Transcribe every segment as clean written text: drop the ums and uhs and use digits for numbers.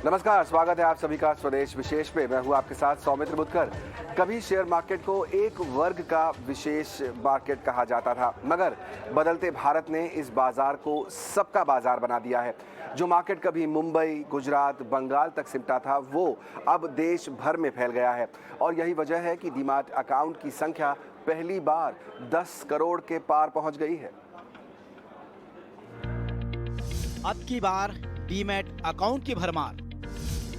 नमस्कार, स्वागत है आप सभी का स्वदेश विशेष में। मैं हूं आपके साथ सौमित्र बुद्धकर। कभी शेयर मार्केट को एक वर्ग का विशेष मार्केट कहा जाता था, मगर बदलते भारत ने इस बाजार को सबका बाजार बना दिया है। जो मार्केट कभी मुंबई, गुजरात, बंगाल तक सिमटा था, वो अब देश भर में फैल गया है। और यही वजह है कि डीमैट अकाउंट की संख्या पहली बार 10 करोड़ के पार पहुंच गई है। अब की बार डीमैट अकाउंट की भरमार,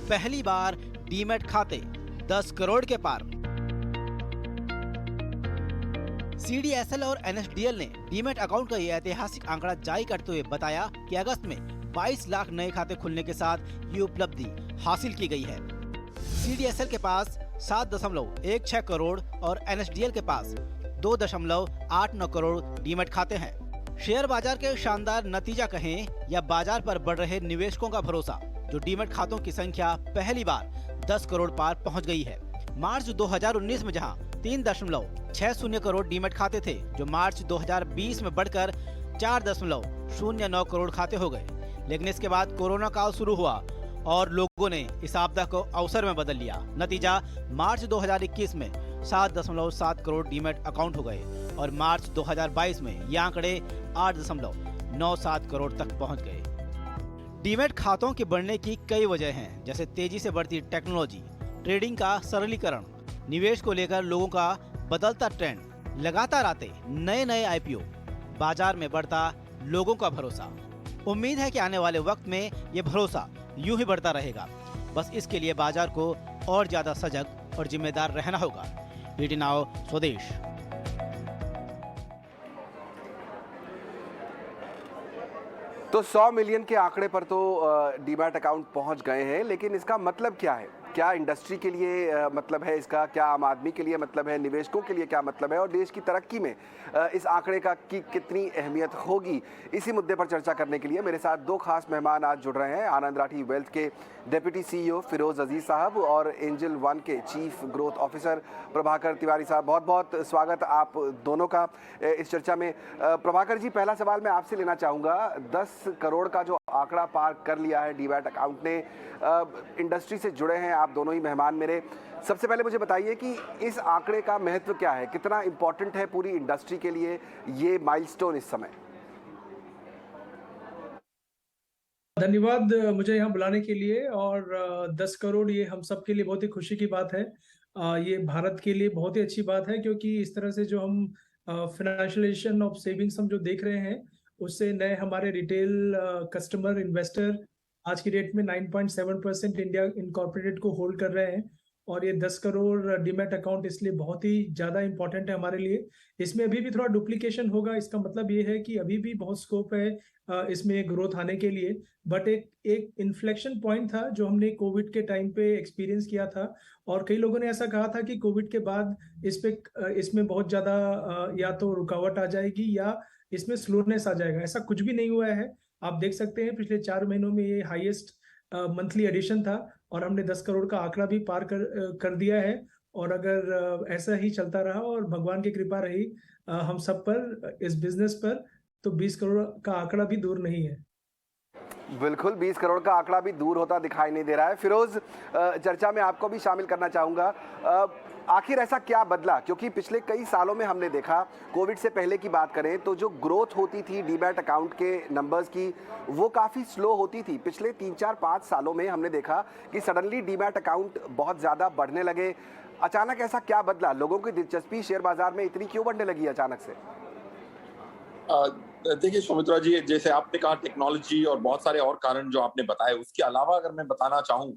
पहली बार डीमैट खाते 10 करोड़ के पार। सीडीएसएल और एनएसडीएल ने डीमैट अकाउंट का यह ऐतिहासिक आंकड़ा जारी करते हुए बताया कि अगस्त में 22 लाख नए खाते खुलने के साथ ये उपलब्धि हासिल की गई है। सीडीएसएल के पास 7.16 करोड़ और एनएसडीएल के पास 2.89 करोड़ डीमैट खाते हैं। शेयर बाजार के शानदार नतीजा कहें या बाजार पर बढ़ रहे निवेशकों का भरोसा, जो डीमैट खातों की संख्या पहली बार 10 करोड़ पार पहुंच गई है। मार्च 2019 में जहां 3.60 करोड़ डीमैट खाते थे, जो मार्च 2020 में बढ़कर 4.09 करोड़ खाते हो गए। लेकिन इसके बाद कोरोना काल शुरू हुआ और लोगों ने इस आपदा को अवसर में बदल लिया। नतीजा मार्च 2021 में 7.7 करोड़ डीमैट अकाउंट हो गए और मार्च 2022 में ये आंकड़े 8.97 करोड़ तक पहुंच गए। डीमैट खातों के बढ़ने की कई वजह हैं, जैसे तेजी से बढ़ती टेक्नोलॉजी, ट्रेडिंग का सरलीकरण, निवेश को लेकर लोगों का बदलता ट्रेंड, लगातार आते नए आईपीओ, बाजार में बढ़ता लोगों का भरोसा। उम्मीद है कि आने वाले वक्त में ये भरोसा यूं ही बढ़ता रहेगा। बस इसके लिए बाजार को और ज्यादा सजग और जिम्मेदार रहना होगा। डीडी नाउ स्वदेश। तो 100 मिलियन के आंकड़े पर तो डीमैट अकाउंट पहुंच गए हैं, लेकिन इसका मतलब क्या है? क्या इंडस्ट्री के लिए मतलब है इसका? क्या आम आदमी के लिए मतलब है? निवेशकों के लिए क्या मतलब है? और देश की तरक्की में इस आंकड़े का की कितनी अहमियत होगी? इसी मुद्दे पर चर्चा करने के लिए मेरे साथ दो खास मेहमान आज जुड़ रहे हैं। आनंद राठी वेल्थ के डिप्टी सीईओ फिरोज अजीज साहब और एंजल वन के chief growth officer Prabhakar Tiwari साहब। बहुत बहुत स्वागत आप दोनों का इस चर्चा में। प्रभाकर जी, पहला सवाल मैं आपसे लेना चाहूँगा। 10 करोड़ का जो आंकड़ा पार कर लिया है डीमैट अकाउंट ने, इंडस्ट्री से जुड़े हैं आप दोनों ही मेहमान मेरे। सबसे पहले मुझे बताइए कि इस आंकड़े का महत्व क्या है, कितना इंपॉर्टेंट है पूरी इंडस्ट्री के लिए ये माइलस्टोन इस समय? धन्यवाद मुझे यहाँ बुलाने के लिए। और 10 करोड़ ये हम सब के लिए बहुत ही खुशी की बात है। ये भारत के लिए बहुत ही अच्छी बात है, क्योंकि इस तरह से जो हम फाइनेंशियलाइजेशन ऑफ सेविंग्स हम जो देख रहे हैं, उससे नए हमारे रिटेल कस्टमर इन्वेस्टर आज की डेट में 9.7% इंडिया इनकॉर्पोरेटेड को होल्ड कर रहे हैं। और ये 10 करोड़ डीमैट अकाउंट इसलिए बहुत ही ज्यादा इंपॉर्टेंट है हमारे लिए। इसमें अभी भी थोड़ा डुप्लीकेशन होगा, इसका मतलब ये है कि अभी भी बहुत स्कोप है इसमें ग्रोथ आने के लिए। बट एक इन्फ्लेक्शन पॉइंट था जो हमने कोविड के टाइम पे एक्सपीरियंस किया था, और कई लोगों ने ऐसा कहा था कि कोविड के बाद इसमें बहुत ज्यादा या तो रुकावट आ जाएगी या इसमें स्लोनेस आ जाएगा। ऐसा कुछ भी नहीं हुआ है। आप देख सकते हैं पिछले 4 महीनों में ये हाईएस्ट मंथली एडिशन था और हमने 10 करोड़ का आंकड़ा भी पार कर दिया है। और अगर ऐसा ही चलता रहा और भगवान की कृपा रही हम सब पर, इस बिजनेस पर, तो 20 करोड़ का आंकड़ा भी दूर नहीं है। बिल्कुल, 20 करोड़ का आंकड़ा भी दूर होता दिखाई नहीं दे रहा है। फिरोज, चर्चा में आपको भी शामिल करना चाहूँगा। आखिर ऐसा क्या बदला? क्योंकि पिछले कई सालों में हमने देखा, कोविड से पहले की बात करें तो जो ग्रोथ होती थी डीमैट अकाउंट के नंबर्स की, वो काफ़ी स्लो होती थी। पिछले 3-4-5 सालों में हमने देखा कि सडनली डीमैट अकाउंट बहुत ज़्यादा बढ़ने लगे। अचानक ऐसा क्या बदला? लोगों की दिलचस्पी शेयर बाजार में इतनी क्यों बढ़ने लगी अचानक से? देखिए सुमित्रा जी, जैसे आपने कहा टेक्नोलॉजी और बहुत सारे और कारण जो आपने बताए, उसके अलावा अगर मैं बताना चाहूँ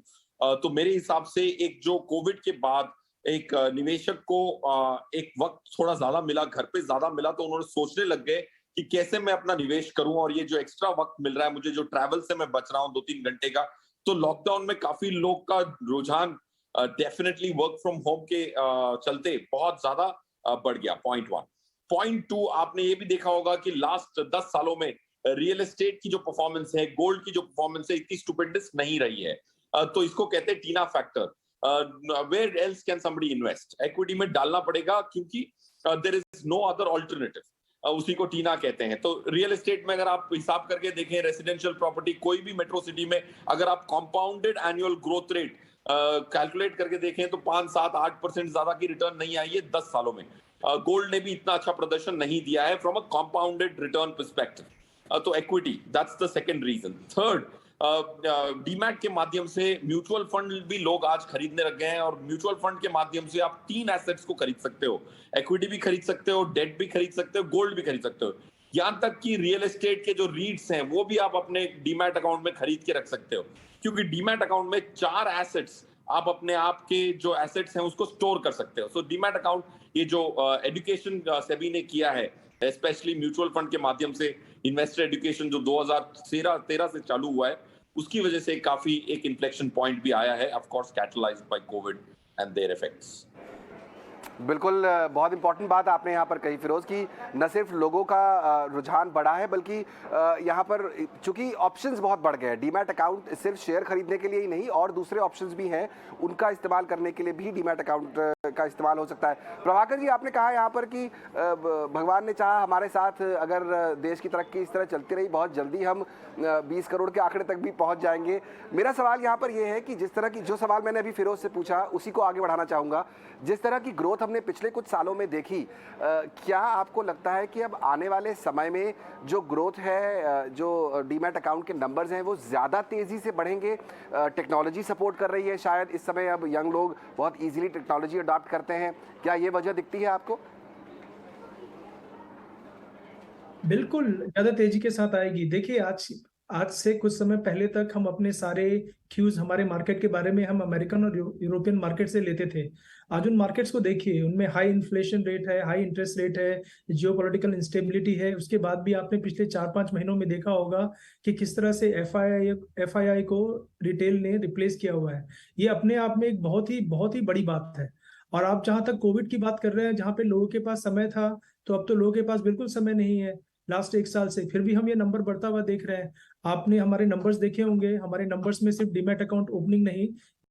तो मेरे हिसाब से एक जो कोविड के बाद एक निवेशक को एक वक्त थोड़ा ज्यादा मिला, घर पे ज्यादा मिला, तो उन्होंने सोचने लग गए कि कैसे मैं अपना निवेश करूं। और ये जो एक्स्ट्रा वक्त मिल रहा है मुझे, जो ट्रैवल से मैं बच रहा हूं 2-3 घंटे का, तो लॉकडाउन में काफी लोग का रुझान डेफिनेटली वर्क फ्रॉम होम के चलते बहुत ज्यादा बढ़ गया। पॉइंट 1। पॉइंट 2, आपने ये भी देखा होगा कि लास्ट 10 सालों में रियल एस्टेट की जो परफॉर्मेंस है, गोल्ड की जो परफॉर्मेंस है, इतनी स्टुपेंडस नहीं रही है। तो इसको कहते हैं TINA factor. Where else can somebody invest? Equity में डालना पड़ेगा, क्योंकि there is no other alternative. उसी को टीना कहते हैं। तो रियल एस्टेट में अगर आप हिसाब करके देखें, रेसिडेंशियल प्रॉपर्टी कोई भी मेट्रो सिटी में अगर आप compounded annual growth rate calculate करके देखें तो 5, 7, 8% ज्यादा की रिटर्न नहीं आई है 10 सालों में। गोल्ड ने भी इतना अच्छा प्रदर्शन नहीं दिया है from a compounded return perspective. तो equity, that's the second reason. Third, demat के माध्यम से म्यूचुअल फंड भी लोग आज खरीदने लग गए हैं, और म्यूचुअल फंड के माध्यम से आप 3 एसेट्स को खरीद सकते हो, इक्विटी भी खरीद सकते हो, डेट भी खरीद सकते हो, गोल्ड भी खरीद सकते हो। यहां तक कि रियल एस्टेट के जो रीट्स हैं वो भी आप अपने डीमैट अकाउंट में खरीद के रख सकते हो, क्योंकि डीमैट अकाउंट में 4 एसेट्स आप अपने आप के जो एसेट्स हैं उसको स्टोर कर सकते हो। सो डीमैट अकाउंट, ये जो एजुकेशन सेबी ने किया है, स्पेशली म्यूचुअल फंड के माध्यम से इन्वेस्टर एजुकेशन जो 2013 से चालू हुआ है, उसकी वजह से काफी एक इन्फ्लेक्शन पॉइंट भी आया है, of course catalysed by COVID and their effects. बिल्कुल, बहुत इंपॉर्टेंट बात आपने यहाँ पर कही फिरोज, की न सिर्फ लोगों का रुझान बढ़ा है बल्कि यहाँ पर चूंकि ऑप्शंस बहुत बढ़ गए हैं। डीमैट अकाउंट सिर्फ शेयर खरीदने के लिए ही नहीं, और दूसरे ऑप्शंस भी हैं, उनका इस्तेमाल करने के लिए भी डीमैट अकाउंट का इस्तेमाल हो सकता है। प्रभाकर जी, आपने कहा यहाँ पर कि भगवान ने चाहा हमारे साथ, अगर देश की तरक्की इस तरह चलती रही, बहुत जल्दी हम 20 करोड़ के आंकड़े तक भी पहुँच जाएंगे। मेरा सवाल यहाँ पर यह है कि जिस तरह की जो सवाल मैंने अभी फिरोज से पूछा उसी को आगे बढ़ाना चाहूँगा। जिस तरह की ग्रोथ हमने पिछले कुछ सालों में देखी, क्या आपको लगता है कि अब आने वाले समय में जो ग्रोथ है, जो डीमैट अकाउंट के नंबर्स हैं, वो ज़्यादा तेज़ी से बढ़ेंगे? टेक्नोलॉजी सपोर्ट कर रही है शायद इस समय, अब यंग लोग बहुत इजीली टेक्नोलॉजी अडॉप्ट करते हैं, क्या ये वजह दिखती है आपको? बिल्कुल ज्यादा तेजी के साथ आएगी। देखिए, आज से कुछ समय पहले तक हम अपने सारे क्यूज हमारे मार्केट के बारे में हम अमेरिकन और यूरोपियन मार्केट से लेते थे। आज उन मार्केट्स को देखिए, उनमें हाई इन्फ्लेशन रेट है, हाई इंटरेस्ट रेट है, जियोपॉलिटिकल इंस्टेबिलिटी है। उसके बाद भी आपने पिछले 4-5 महीनों में देखा होगा कि किस तरह से एफआईआई को रिटेल ने रिप्लेस किया हुआ है। ये अपने आप में एक बहुत ही बड़ी बात है। और आप जहां तक कोविड की बात कर रहे हैं, जहां पे लोगों के पास समय था, तो अब तो लोगों के पास बिल्कुल समय नहीं है लास्ट 1 साल से, फिर भी हम ये नंबर बढ़ता हुआ देख रहे हैं। आपने हमारे नंबर्स देखे होंगे, हमारे नंबर्स में सिर्फ डीमैट अकाउंट ओपनिंग नहीं,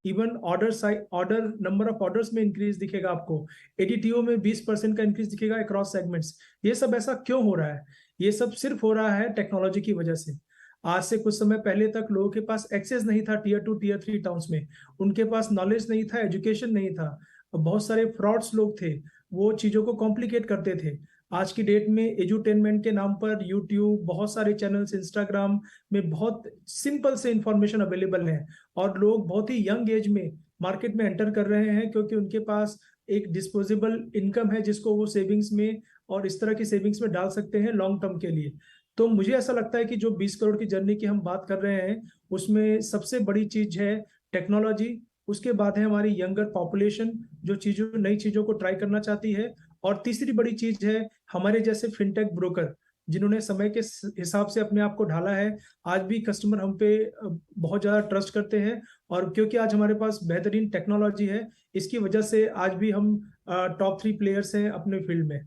even order number of orders में इंक्रीज दिखेगा आपको। एडीटीओ में 20% का इंक्रीज दिखेगा अक्रॉस सेगमेंट्स। ये सब ऐसा क्यों हो रहा है? ये सब सिर्फ हो रहा है टेक्नोलॉजी की वजह से। आज से कुछ समय पहले तक लोगों के पास एक्सेस नहीं था टियर 2 टियर 3 टाउन्स में, उनके पास नॉलेज नहीं था, एजुकेशन नहीं था, बहुत सारे फ्रॉड्स लोग थे, वो चीजों को कॉम्प्लिकेट करते थे। आज की डेट में एजुटेनमेंट के नाम पर यूट्यूब, बहुत सारे चैनल्स, इंस्टाग्राम में बहुत सिंपल से इंफॉर्मेशन अवेलेबल है, और लोग बहुत ही यंग एज में मार्केट में एंटर कर रहे हैं, क्योंकि उनके पास एक डिस्पोजेबल इनकम है जिसको वो सेविंग्स में और इस तरह की सेविंग्स में डाल सकते हैं लॉन्ग टर्म के लिए। तो मुझे ऐसा लगता है कि जो 20 करोड़ की जर्नी की हम बात कर रहे हैं, उसमें सबसे बड़ी चीज है टेक्नोलॉजी। उसके बाद है हमारी यंगर पॉपुलेशन जो नई चीजों को ट्राई करना चाहती है, और तीसरी बड़ी चीज है हमारे जैसे फिनटेक ब्रोकर जिन्होंने समय के हिसाब से अपने आप को ढाला है। आज भी कस्टमर हम पे बहुत ज्यादा ट्रस्ट करते हैं, और क्योंकि आज हमारे पास बेहतरीन टेक्नोलॉजी है, इसकी वजह से आज भी हम टॉप 3 प्लेयर्स हैं अपने फील्ड में।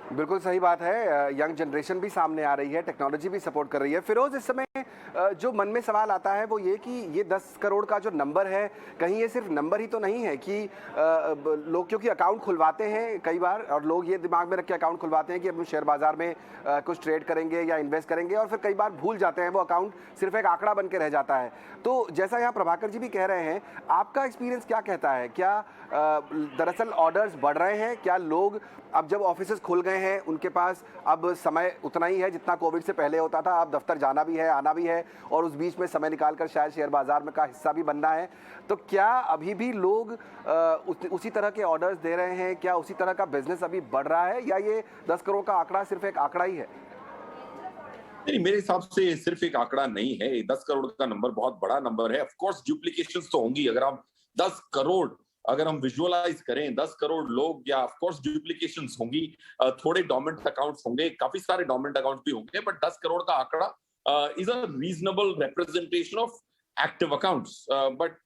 बिल्कुल सही बात है, यंग जनरेशन भी सामने आ रही है, टेक्नोलॉजी भी सपोर्ट कर रही है। फिरोज, इस समय जो मन में सवाल आता है वो ये कि ये 10 करोड़ का जो नंबर है, कहीं ये सिर्फ नंबर ही तो नहीं है कि लोग क्योंकि अकाउंट खुलवाते हैं कई बार, और लोग ये दिमाग में रख के अकाउंट खुलवाते हैं कि अब शेयर बाजार में कुछ ट्रेड करेंगे या इन्वेस्ट करेंगे, और फिर कई बार भूल जाते हैं, वो अकाउंट सिर्फ एक आंकड़ा बन के रह जाता है। तो जैसा यहाँ प्रभाकर जी भी कह रहे हैं, आपका एक्सपीरियंस क्या कहता है? क्या दरअसल ऑर्डर्स बढ़ रहे हैं? क्या लोग अब जब ऑफिसेज खुल गए हैं उनके पास अब समय उतना ही है जितना कोविड से पहले होता था? अब दफ्तर जाना भी है, आना भी है, और उस बीच में समय निकालकर शायद शेयर बाजार में का हिस्सा भी बनना है। तो क्या अभी भी लोग उसी तरह के ऑर्डर्स दे रहे हैं? क्या उसी तरह का बिजनेस अभी बढ़ रहा है, या ये 10 करोड़ का आंकड़ा सिर्फ एक आंकड़ा ही है? नहीं, मेरे हिसाब से सिर्फ एक आंकड़ा नहीं है। 10 करोड़ का नंबर बहुत बड़ा नंबर है। ऑफ कोर्स डुप्लीकेशंस तो होंगी। अगर हम 10 करोड़ अगर हम विजुअलाइज करें, 10 करोड़ लोग, या ऑफ कोर्स डुप्लीकेशंस होंगी, थोड़े डोमेंट अकाउंट्स होंगे, काफी सारे डोमेंट अकाउंट्स भी होंगे, बट 10 करोड़ का आंकड़ा is a reasonable representation of active accounts. But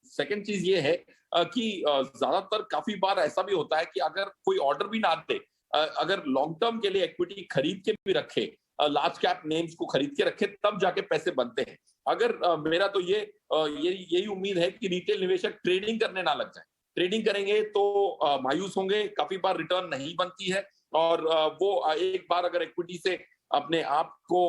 second चीज ये है कि ज्यादातर काफी बार ऐसा भी होता है कि अगर कोई ऑर्डर भी ना दे, अगर लॉन्ग टर्म के लिए इक्विटी खरीद के भी रखे, लार्ज कैप नेम्स को खरीद के रखे, तब जाके पैसे बनते हैं। अगर मेरा तो यही उम्मीद है कि रिटेल निवेशक ट्रेडिंग करने ना लग जाए। ट्रेडिंग करेंगे तो मायूस होंगे, काफी बार रिटर्न नहीं बनती है, और वो एक बार अगर इक्विटी से अपने आप को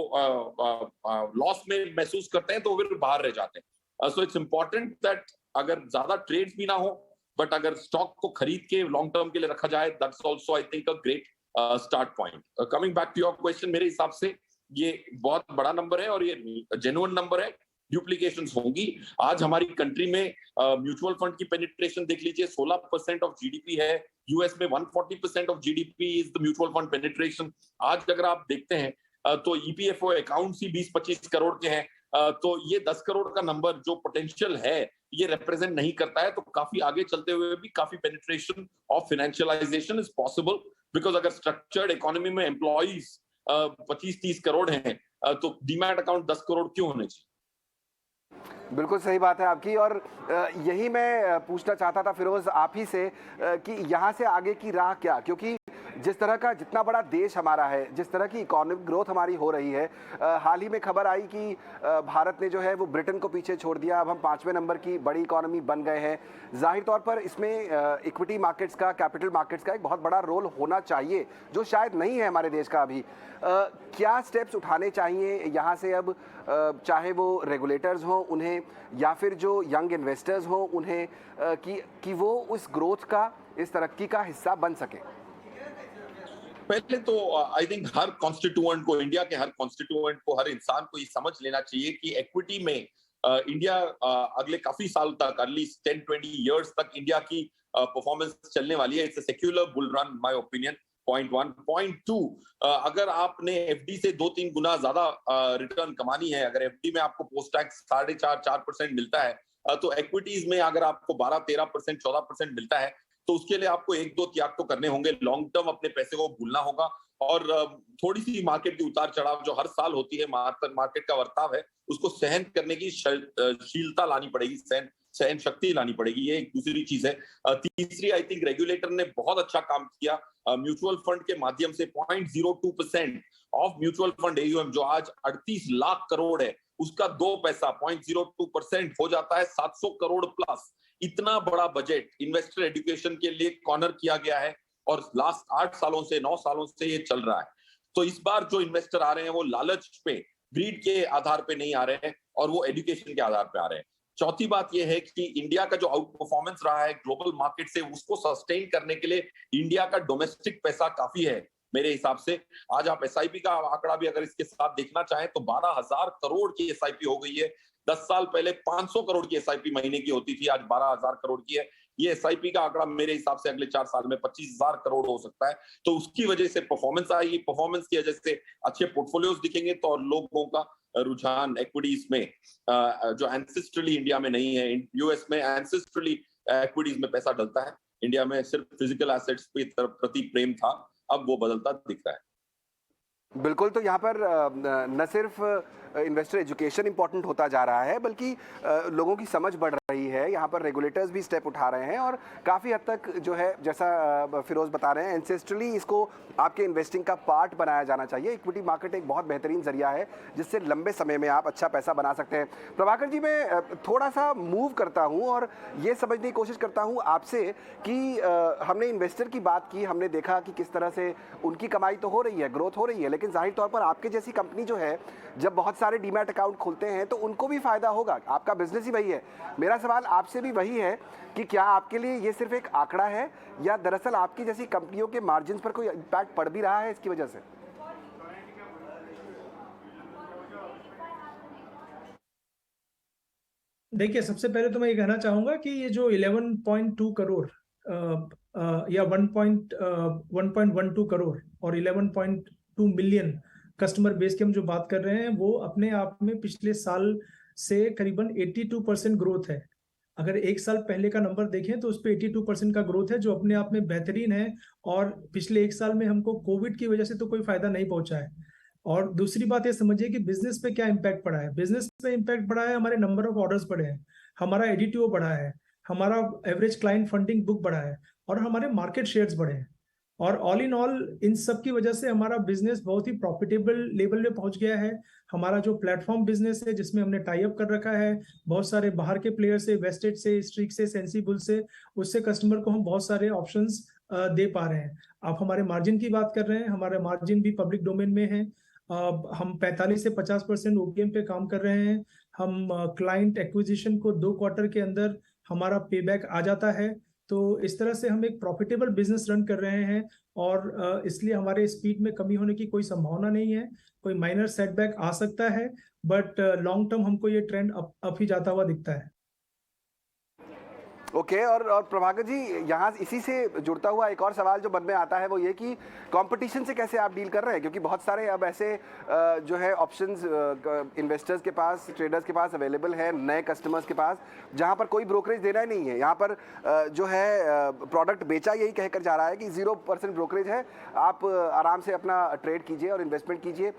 लॉस में महसूस करते हैं तो फिर बाहर रह जाते हैं। सो इट्स इम्पोर्टेंट दैट अगर ज्यादा ट्रेड्स भी ना हो, बट अगर स्टॉक को खरीद के लॉन्ग टर्म के लिए रखा जाए, that's also I think a great start point. Coming back to your question, मेरे हिसाब से ये बहुत बड़ा नंबर है और ये जेन्युइन नंबर है। डुप्लीकेशंस होंगी। आज हमारी कंट्री में म्यूचुअल फंड की पेनिट्रेशन देख लीजिए, 16% ऑफ जीडीपी है। यूएस में 140% of GDP is the mutual fund penetration. आज अगर आप देखते हैं तो ईपीएफओ अकाउंट्स ही 20-25 करोड़ के हैं। तो ये 10 करोड़ का नंबर जो पोटेंशियल है ये रिप्रेजेंट नहीं करता है। तो काफी आगे चलते हुए भी काफी penetration of financialisation is possible, because अगर स्ट्रक्चर्ड इकोनॉमी में एम्प्लॉइज 25-30 करोड़ हैं तो डीमैट अकाउंट 10 करोड़ क्यों होने चाहिए? बिल्कुल सही बात है आपकी। और यही मैं पूछना चाहता था फिरोज आप ही से कि यहाँ से आगे की राह क्या, क्योंकि जिस तरह का जितना बड़ा देश हमारा है, जिस तरह की इकोनॉमिक ग्रोथ हमारी हो रही है, हाल ही में खबर आई कि भारत ने जो है वो ब्रिटेन को पीछे छोड़ दिया। अब हम 5वें नंबर की बड़ी इकोनॉमी बन गए हैं। जाहिर तौर पर इसमें इक्विटी मार्केट्स का, कैपिटल मार्केट्स का एक बहुत बड़ा रोल होना चाहिए, जो शायद नहीं है हमारे देश का अभी। क्या स्टेप्स उठाने चाहिए यहाँ से अब, चाहे वो रेगुलेटर्स हों उन्हें, या फिर जो यंग इन्वेस्टर्स हों उन्हें, कि वो उस ग्रोथ का, इस तरक्की का हिस्सा बन सके? पहले तो आई थिंक हर कॉन्स्टिट्यूएंट को, इंडिया के हर कॉन्स्टिट्यूएंट को, हर इंसान को ये समझ लेना चाहिए कि इक्विटी में इंडिया अगले काफी साल तक, एटलीस्ट 10-20 इयर्स तक इंडिया की परफॉर्मेंस चलने वाली है। It's a secular bull run, my opinion. Point 1। Point 2, अगर आपने एफडी से 2-3 गुना ज्यादा रिटर्न कमानी है, अगर एफडी में आपको पोस्ट टैक्स 4.5-4% मिलता है, तो इक्विटीज में अगर आपको 12-13%, 14% मिलता है, तो उसके लिए आपको 1-2 त्याग तो करने होंगे। लॉन्ग टर्म अपने पैसे को भूलना होगा और थोड़ी सी मार्केट की उतार चढ़ाव जो हर साल होती है, मार्केट का वर्ताव है, उसको सहन करने की शीलता लानी पड़ेगी, सहन शक्ति लानी पड़ेगी। ये एक दूसरी चीज है। तीसरी, आई थिंक रेगुलेटर ने बहुत अच्छा काम किया। म्यूचुअल फंड के माध्यम से 0.02% ऑफ म्यूचुअल फंड एयूएम जो आज 38 लाख करोड़ है, उसका 2 पैसा 0.02% हो जाता है 700 करोड़ प्लस। इतना बड़ा बजट इन्वेस्टर एजुकेशन के लिए कॉर्नर किया गया है और लास्ट 8 सालों से, 9 सालों से ये चल रहा है। तो इस बार जो इन्वेस्टर आ रहे हैं वो लालच पे, ग्रीड के आधार पे नहीं आ रहे हैं और वो एजुकेशन के आधार पे आ रहे हैं। चौथी बात यह है कि इंडिया का जो आउट परफॉर्मेंस रहा है ग्लोबल मार्केट से, उसको सस्टेन करने के लिए इंडिया का डोमेस्टिक पैसा काफी है मेरे हिसाब से। आज आप एसआईपी का आंकड़ा भी अगर इसके साथ देखना चाहें तो 12,000 करोड़ की एसआईपी हो गई है। 10 साल पहले 500 करोड़ की एसआईपी महीने की होती थी, आज 12,000 करोड़ की है। ये एसआईपी का आंकड़ा मेरे हिसाब से अगले 4 साल में 25,000 करोड़ हो सकता है। तो उसकी वजह से परफॉर्मेंस आएगी, परफॉर्मेंस की वजह से अच्छे पोर्टफोलियोज दिखेंगे, तो और लोगों का रुझान एक्विटीज में, जो एंसेस्ट्रली इंडिया में नहीं है। यूएस में एंसेस्ट्रली एक्विटीज में पैसा डलता है, इंडिया में सिर्फ फिजिकल एसेट्स के प्रति प्रेम था, अब वो बदलता दिख रहा है। बिल्कुल। तो यहाँ पर न सिर्फ इन्वेस्टर एजुकेशन इंपॉर्टेंट होता जा रहा है, बल्कि लोगों की समझ बढ़ रही है। यहाँ पर रेगुलेटर्स भी स्टेप उठा रहे हैं और काफ़ी हद तक जो है, जैसा फिरोज बता रहे हैं, एंसेस्ट्रली इसको आपके इन्वेस्टिंग का पार्ट बनाया जाना चाहिए। इक्विटी मार्केट एक बहुत बेहतरीन जरिया है जिससे लंबे समय में आप अच्छा पैसा बना सकते हैं। प्रभाकर जी, मैं थोड़ा सा मूव करता हूँ और ये समझने की कोशिश करता हूँ आपसे कि हमने इन्वेस्टर की बात की, हमने देखा कि किस तरह से उनकी कमाई तो हो रही है, ग्रोथ हो रही है, लेकिन जाहिर तौर पर आपके जैसी कंपनी जो है, जब बहुत सारे डीमैट अकाउंट खोलते हैं तो उनको भी फायदा होगा। आपका बिजनेस ही वही है। मेरा सवाल आपसे भी वही है कि क्या आपके लिए ये सिर्फ एक आंकड़ा है या दरअसल आपकी जैसी कंपनियों के मार्जिन पर कोई इम्पैक्ट पड़ भी रहा है इसकी वजह से? देखिए, सबसे पहले तो मैं ये कहना चाहूंगा कि ये जो 11.2 करोड़ या 1.12 करोड़ और 11.2 मिलियन कस्टमर बेस की हम जो बात कर रहे हैं, वो अपने आप में पिछले साल से करीबन 82% ग्रोथ है। अगर एक साल पहले का नंबर देखें तो उस पर 82% का ग्रोथ है, जो अपने आप में बेहतरीन है। और पिछले एक साल में हमको कोविड की वजह से तो कोई फायदा नहीं पहुंचा है। और दूसरी बात ये समझिए कि बिजनेस पे क्या इम्पैक्ट पड़ा है। बिजनेस पे इम्पैक्ट पड़ा है, हमारे नंबर ऑफ ऑर्डर्स बढ़े हैं, हमारा एडीटीओ बढ़ा है, हमारा एवरेज क्लाइंट फंडिंग बुक बढ़ा है और हमारे मार्केट शेयर्स बढ़े हैं। और ऑल इन ऑल इन सब की वजह से हमारा बिजनेस बहुत ही प्रॉफिटेबल लेवल में पहुंच गया है। हमारा जो प्लेटफॉर्म बिजनेस है, जिसमें हमने टाई अप कर रखा है बहुत सारे बाहर के प्लेयर से, वेस्टेड से, स्ट्रीक से, सेंसिबल से, उससे कस्टमर को हम बहुत सारे ऑप्शंस दे पा रहे हैं। आप हमारे मार्जिन की बात कर रहे हैं, हमारा मार्जिन भी पब्लिक डोमेन में है। हम 45 से 50% ओपीएम पे काम कर रहे हैं। हम क्लाइंट एक्विजिशन को 2 क्वार्टर के अंदर हमारा पेबैक आ जाता है। तो इस तरह से हम एक प्रॉफिटेबल बिजनेस रन कर रहे हैं और इसलिए हमारे स्पीड में कमी होने की कोई संभावना नहीं है। कोई माइनर सेटबैक आ सकता है, बट लॉन्ग टर्म हमको ये ट्रेंड अप ही जाता हुआ दिखता है। ओके और प्रभाकर जी, यहाँ इसी से जुड़ता हुआ एक और सवाल जो मन में आता है वो ये कि कंपटीशन से कैसे आप डील कर रहे हैं, क्योंकि बहुत सारे अब ऐसे जो है ऑप्शंस इन्वेस्टर्स के पास, ट्रेडर्स के पास अवेलेबल है, नए कस्टमर्स के पास, जहाँ पर कोई ब्रोकरेज देना ही नहीं है। यहाँ पर जो है प्रोडक्ट बेचा यही कहकर जा रहा है कि 0% ब्रोकरेज है, आप आराम से अपना ट्रेड कीजिए और इन्वेस्टमेंट कीजिए।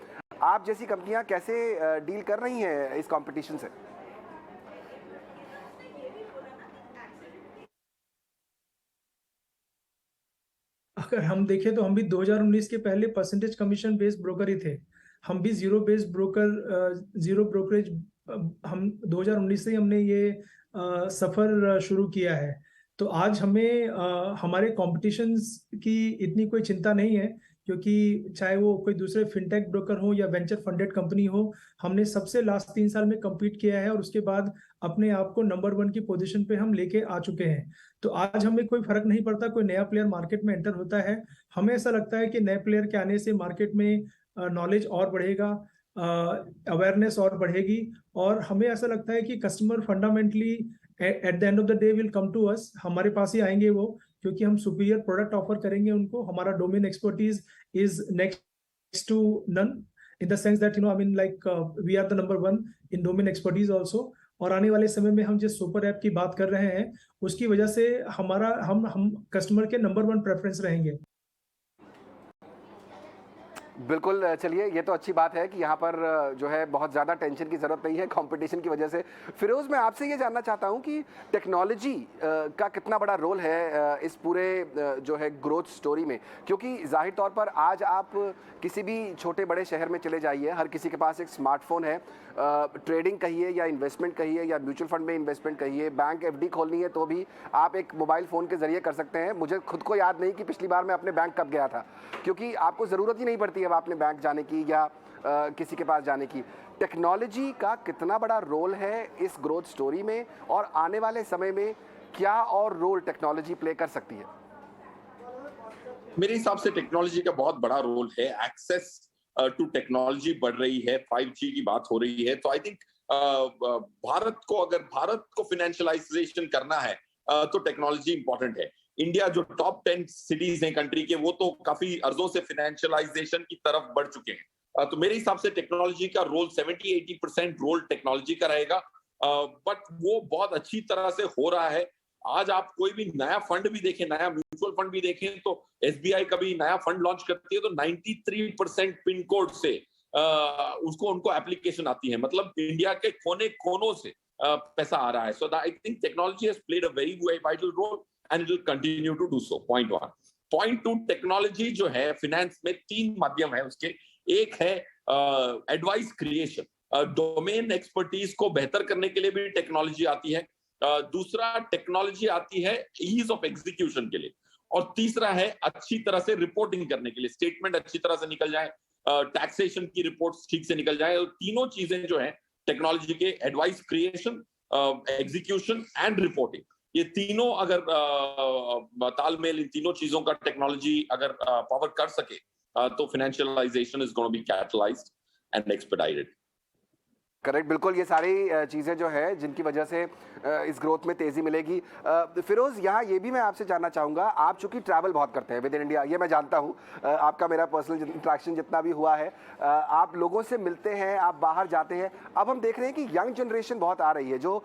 आप जैसी कंपनियाँ कैसे डील कर रही हैं इस कॉम्पिटिशन से? अगर हम देखें तो हम भी 2019 के पहले परसेंटेज कमीशन बेस्ड ब्रोकर ही थे। हम भी जीरो ब्रोकरेज हम 2019 से ही हमने ये सफर शुरू किया है। तो आज हमें हमारे कॉम्पिटिशन्स की इतनी कोई चिंता नहीं है, क्योंकि चाहे वो कोई दूसरे फिनटेक ब्रोकर हो या वेंचर फंडेड कंपनी हो, हमने सबसे लास्ट 3 साल में कम्पीट किया है और उसके बाद अपने आप को नंबर 1 की पोजीशन पे हम लेके आ चुके हैं। तो आज हमें कोई फर्क नहीं पड़ता कोई नया प्लेयर मार्केट में एंटर होता है। हमें ऐसा लगता है कि नए प्लेयर के आने से मार्केट में नॉलेज और बढ़ेगा, अवेयरनेस और बढ़ेगी, और हमें ऐसा लगता है कि customer fundamentally at the end of the day will come to us, हमारे पास ही आएंगे वो, क्योंकि हम सुपीरियर प्रोडक्ट ऑफर करेंगे उनको। हमारा domain expertise is next to none, in the sense that I mean like we are the number 1 in domain expertise also. और आने वाले समय में हम जिस सुपर ऐप की बात कर रहे हैं उसकी वजह से हमारा हम कस्टमर के नंबर 1 प्रेफरेंस रहेंगे। बिल्कुल, चलिए ये तो अच्छी बात है कि यहाँ पर जो है बहुत ज़्यादा टेंशन की ज़रूरत नहीं है कंपटीशन की वजह से। फिरोज़, मैं आपसे ये जानना चाहता हूँ कि टेक्नोलॉजी का कितना बड़ा रोल है इस पूरे जो है ग्रोथ स्टोरी में, क्योंकि जाहिर तौर पर आज आप किसी भी छोटे बड़े शहर में चले जाइए, हर किसी के पास एक स्मार्टफोन है। ट्रेडिंग कहिए या इन्वेस्टमेंट कहिए या म्यूचुअल फंड में इन्वेस्टमेंट कहिए, बैंक एफडी खोलनी है तो भी आप एक मोबाइल फ़ोन के ज़रिए कर सकते हैं। मुझे खुद को याद नहीं कि पिछली बार मैं अपने बैंक कब गया था, क्योंकि आपको ज़रूरत ही नहीं पड़ती अब आपने बैंक जाने की या किसी के पास जाने की। टेक्नोलॉजी का कितना बड़ा रोल है इस ग्रोथ स्टोरी में, और आने वाले समय में क्या और रोल टेक्नोलॉजी प्ले कर सकती है? मेरे हिसाब से टेक्नोलॉजी का बहुत बड़ा रोल है। एक्सेस टू टेक्नोलॉजी बढ़ रही है, 5G की बात हो रही है, तो आई थिंक अगर भारत को फाइनेंशियलाइजेशन करना है तो टेक्नोलॉजी इंपॉर्टेंट है। इंडिया जो टॉप 10 सिटीज हैं कंट्री के, वो तो काफी अर्जों से फाइनेंशियलाइजेशन की तरफ बढ़ चुके हैं। तो मेरे हिसाब से टेक्नोलॉजी का रोल 70-80% रोल टेक्नोलॉजी का रहेगा, बट वो बहुत अच्छी तरह से हो रहा है। आज आप कोई भी नया फंड भी देखें, नया म्यूचुअल फंड भी देखें, तो एसबीआई कभी नया फंड लॉन्च करती है तो 93% पिन कोड से उनको एप्लीकेशन आती है, मतलब इंडिया के कोने कोनों से पैसा आ रहा है। So I think technology has played a very vital role and it will continue to do so. Point 1. Point 2, technology जो है फिनेंस में 3 माध्यम है उसके। एक है एडवाइस क्रिएशन, डोमेन एक्सपर्टीज को बेहतर करने के लिए भी टेक्नोलॉजी आती है। दूसरा, टेक्नोलॉजी आती है ईज ऑफ एग्जीक्यूशन के लिए, और तीसरा है अच्छी तरह से रिपोर्टिंग करने के लिए, स्टेटमेंट अच्छी तरह से निकल जाए, टैक्सेशन की रिपोर्ट्स ठीक से निकल जाए। तीनों चीजें जो है टेक्नोलॉजी के, advice creation, execution and reporting, ये तीनों अगर तालमेल, इन तीनों चीजों का टेक्नोलॉजी अगर पावर कर सके तो financialisation is gonna be catalysed and expedited. Correct, बिल्कुल, ये सारी चीज़ें जो है जिनकी वजह से इस ग्रोथ में तेज़ी मिलेगी। फिरोज़, यहाँ ये भी मैं आपसे जानना चाहूँगा, आप चूँकि ट्रैवल बहुत करते हैं विद इन इंडिया, ये मैं जानता हूँ, आपका मेरा पर्सनल इंट्रैक्शन जितना भी हुआ है, आप लोगों से मिलते हैं, आप बाहर जाते हैं। अब हम देख रहे हैं कि यंग जनरेशन बहुत आ रही है, जो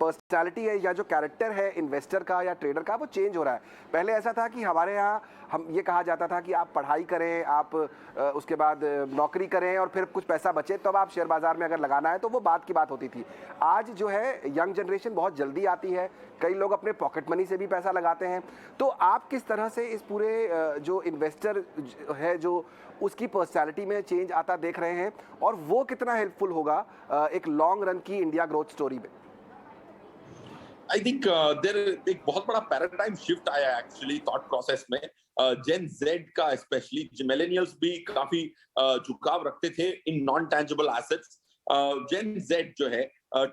पर्सनैलिटी है या जो कैरेक्टर है इन्वेस्टर का या ट्रेडर का, वो चेंज हो रहा है। पहले ऐसा था कि हमारे यहाँ हम ये कहा जाता था कि आप पढ़ाई करें, आप उसके बाद नौकरी करें और फिर कुछ पैसा बचे तब आप शेयर बाजार में अगर लगाना है तो वो बात की बात होती थी। आज जो है यंग जनरेशन बहुत जल्दी आती है, कई लोग अपने पॉकेट मनी से भी पैसा लगाते हैं। तो आप किस तरह से इस पूरे जो इन्वेस्टर है जो उसकी पर्सनैलिटी में चेंज आता देख रहे हैं, और वो कितना हेल्पफुल होगा एक लॉन्ग रन की इंडिया ग्रोथ स्टोरी में? आई थिंक देर एक बहुत बड़ा पैराडाइम शिफ्ट आया एक्चुअली थॉट प्रोसेस में। जेन जेड का स्पेशली, मिलेनियल्स भी काफी झुकाव रखते थे in non tangible assets. Gen Z जो है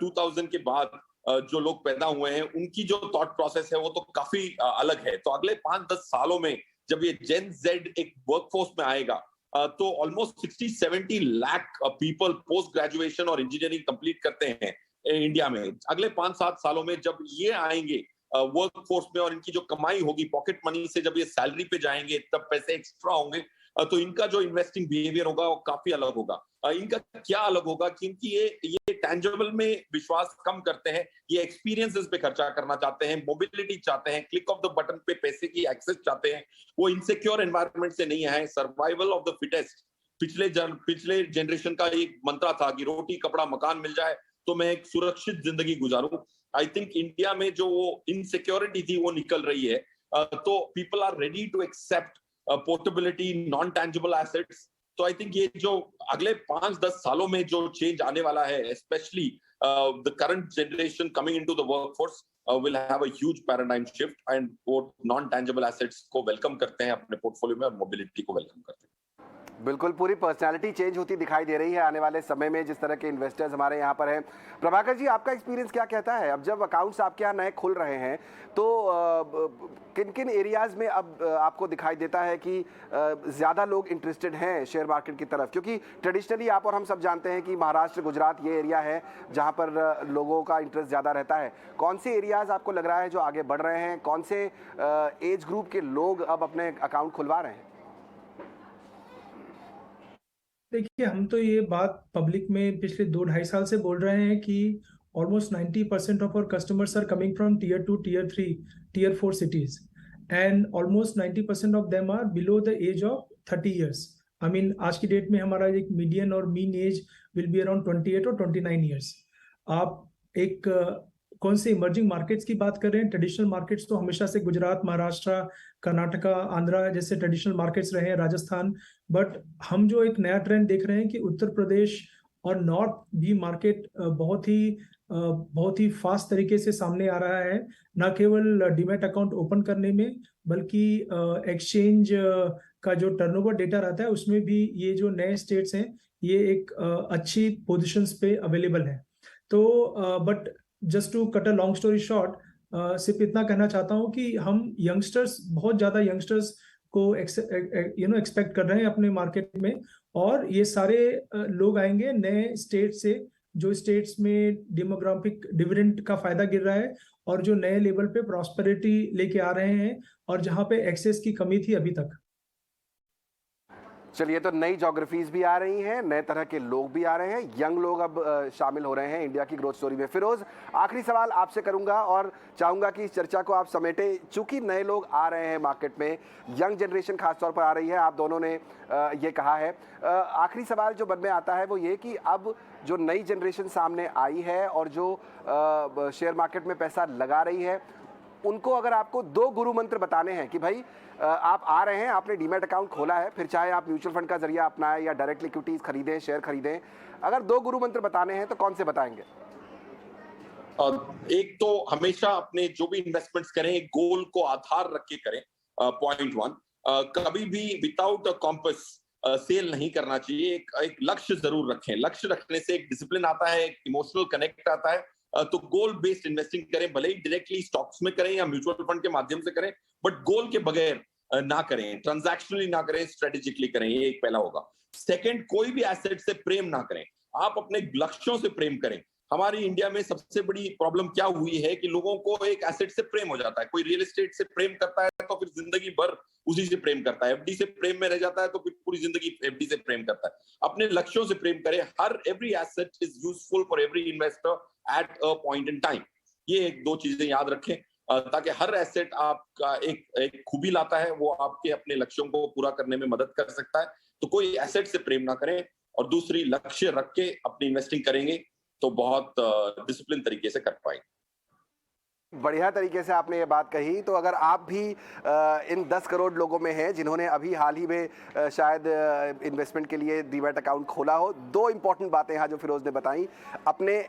2000 के बाद जो लोग पैदा हुए हैं उनकी जो थॉट प्रोसेस है वो तो काफी अलग है। तो अगले 5-10 सालों में जब ये जेन जेड एक वर्कफोर्स में आएगा तो almost 60-70 lakh people post graduation और इंजीनियरिंग कंप्लीट करते हैं इंडिया में। अगले 5-7 सालों में जब ये आएंगे वर्क फोर्स में और इनकी जो कमाई होगी पॉकेट मनी से, जब ये सैलरी पे जाएंगे तब पैसे एक्स्ट्रा होंगे, तो इनका जो इन्वेस्टिंग बिहेवियर होगा वो काफी अलग होगा। इनका क्या अलग होगा क्योंकि ये टैंजिबल में विश्वास कम करते हैं, ये एक्सपीरियंसेस पे खर्चा करना चाहते हैं, मोबिलिटी चाहते हैं, क्लिक ऑफ द बटन पे पैसे की एक्सेस चाहते हैं। वो इनसिक्योर एनवायरनमेंट से नहीं आए, सर्वाइवल ऑफ द फिटेस्ट। पिछले जनरेशन का एक मंत्र था कि रोटी कपड़ा मकान मिल जाए तो मैं एक सुरक्षित जिंदगी गुजारूं। आई थिंक इंडिया में जो वो इनसिक्योरिटी थी वो निकल रही है। तो people are ready to accept portability, non tangible assets. तो आई थिंक ये जो अगले 5-10 सालों में जो चेंज आने वाला है, specially the current generation coming into the workforce will have a huge paradigm shift and वो नॉन टैंजिबल एसेट्स को वेलकम करते हैं अपने पोर्टफोलियो में और मोबिलिटी को वेलकम करते हैं। बिल्कुल, पूरी पर्सनालिटी चेंज होती दिखाई दे रही है आने वाले समय में जिस तरह के इन्वेस्टर्स हमारे यहाँ पर हैं। प्रभाकर जी, आपका एक्सपीरियंस क्या कहता है? अब जब अकाउंट्स आपके यहाँ नए खुल रहे हैं तो किन किन एरियाज़ में अब आपको दिखाई देता है कि ज़्यादा लोग इंटरेस्टेड हैं शेयर मार्केट की तरफ? क्योंकि ट्रेडिशनली आप और हम सब जानते हैं कि महाराष्ट्र, गुजरात ये एरिया है जहाँ पर लोगों का इंटरेस्ट ज़्यादा रहता है। कौन से एरियाज़ आपको लग रहा है जो आगे बढ़ रहे हैं? कौन से एज ग्रुप के लोग अब अपने अकाउंट खुलवा रहे हैं? देखिए, हम तो ये बात पब्लिक में पिछले 2-2.5 साल से बोल रहे हैं कि almost 90% of our customers are coming from tier 2, tier 3, tier 4 cities, and almost 90% of them are below the age of 30 years. I mean आज की डेट में हमारा एक मीडियन और mean age will be around 28 और 29 years. आप एक कौन से इमर्जिंग मार्केट्स की बात कर रहे हैं? ट्रेडिशनल मार्केट्स तो हमेशा से गुजरात, महाराष्ट्र, कर्नाटका, आंध्रा जैसे ट्रेडिशनल मार्केट्स रहे हैं, राजस्थान। बट हम जो एक नया ट्रेंड देख रहे हैं कि उत्तर प्रदेश और नॉर्थ भी मार्केट बहुत ही फास्ट तरीके से सामने आ रहा है, ना केवल डीमैट अकाउंट ओपन करने में बल्कि एक्सचेंज का जो टर्नओवर डेटा रहता है उसमें भी ये जो नए स्टेट्स हैं ये एक अच्छी पोजीशंस पे अवेलेबल है। तो but just to cut a long story short, सिर्फ इतना कहना चाहता हूँ कि हम यंगस्टर्स, बहुत ज्यादा यंगस्टर्स को एक्सपेक्ट कर रहे हैं अपने मार्केट में, और ये सारे लोग आएंगे नए स्टेट से, जो स्टेट्स में डेमोग्राफिक डिविडेंड का फायदा गिर रहा है और जो नए लेवल पे प्रॉस्पेरिटी लेके आ रहे हैं और जहां पे एक्सेस की कमी थी अभी तक। चलिए, तो नई ज्योग्राफीज भी आ रही हैं, नए तरह के लोग भी आ रहे हैं, यंग लोग अब शामिल हो रहे हैं इंडिया की ग्रोथ स्टोरी में। फिरोज, आखिरी सवाल आपसे करूंगा और चाहूंगा कि इस चर्चा को आप समेटे। चूंकि नए लोग आ रहे हैं मार्केट में, यंग जनरेशन खासतौर पर आ रही है, आप दोनों ने ये कहा है, आखिरी सवाल जो मन में आता है वो ये कि अब जो नई जनरेशन सामने आई है और जो शेयर मार्केट में पैसा लगा रही है, उनको अगर आपको 2 गुरु मंत्र बताने हैं कि भाई आप आ रहे हैं, आपने डीमैट अकाउंट खोला है, फिर चाहे आप म्यूचुअल फंड का जरिया अपनाएं या डायरेक्ट इक्विटीज खरीदें, शेयर खरीदें, अगर 2 गुरु मंत्र बताने हैं तो कौन से बताएंगे? एक तो हमेशा अपने जो भी इन्वेस्टमेंट्स करें गोल को आधार रख के करें। पॉइंट 1, कभी भी विदाउट अ कॉम्पस सेल नहीं करना चाहिए। एक लक्ष्य जरूर रखें। लक्ष्य रखने से एक डिसिप्लिन आता है, एक इमोशनल कनेक्ट आता है। तो गोल बेस्ड इन्वेस्टिंग करें, भले ही डायरेक्टली स्टॉक्स में करें या म्यूचुअल फंड के माध्यम से करें, बट गोल के बगैर ना करें, ट्रांजैक्शनली ना करें, स्ट्रेटेजिकली करें। ये एक पहला होगा। सेकंड, कोई भी एसेट से प्रेम ना करें, आप अपने लक्ष्यों से प्रेम करें। हमारी इंडिया में सबसे बड़ी प्रॉब्लम क्या हुई है कि लोगों को एक एसेट से प्रेम हो जाता है। कोई रियल एस्टेट से प्रेम करता है तो फिर जिंदगी भर उसी से प्रेम करता है, एफडी से प्रेम में रह जाता है तो फिर पूरी जिंदगी एफडी से प्रेम करता है। अपने लक्ष्यों से प्रेम करें। Every asset is useful for every investor at a point in time. ये 2 चीजें याद रखें ताकि हर एसेट आपका एक खूबी लाता है, वो आपके अपने लक्ष्यों को पूरा करने में मदद कर सकता है। तो कोई एसेट से प्रेम ना करें, और दूसरी, लक्ष्य रख के अपनी इन्वेस्टिंग करेंगे तो बहुत डिसिप्लिन तरीके से कर पाएंगे। बढ़िया तरीके से आपने ये बात कही। तो अगर आप भी इन 10 करोड़ लोगों में हैं जिन्होंने अभी हाल ही में शायद इन्वेस्टमेंट के लिए डीमैट अकाउंट खोला हो, दो इंपॉर्टेंट बातें यहाँ जो फिरोज ने बताई, अपने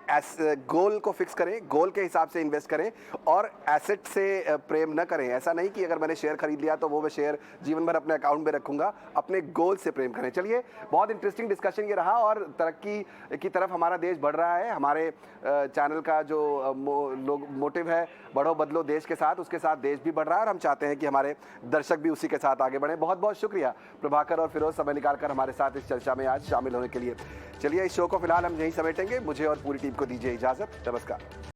गोल को फिक्स करें, गोल के हिसाब से इन्वेस्ट करें और एसेट से प्रेम न करें। ऐसा नहीं कि अगर मैंने शेयर खरीद लिया तो वो मैं शेयर जीवन भर अपने अकाउंट में रखूंगा, अपने गोल से प्रेम करें। चलिए, बहुत इंटरेस्टिंग डिस्कशन ये रहा और तरक्की की तरफ हमारा देश बढ़ रहा है। हमारे चैनल का जो मोटिव है, बढ़ो बदलो देश के साथ, उसके साथ देश भी बढ़ रहा है और हम चाहते हैं कि हमारे दर्शक भी उसी के साथ आगे बढ़े। बहुत बहुत शुक्रिया प्रभाकर और फिरोज समय निकालकर हमारे साथ इस चर्चा में आज शामिल होने के लिए। चलिए, इस शो को फिलहाल हम यहीं समेटेंगे। मुझे और पूरी टीम को दीजिए इजाजत। नमस्कार।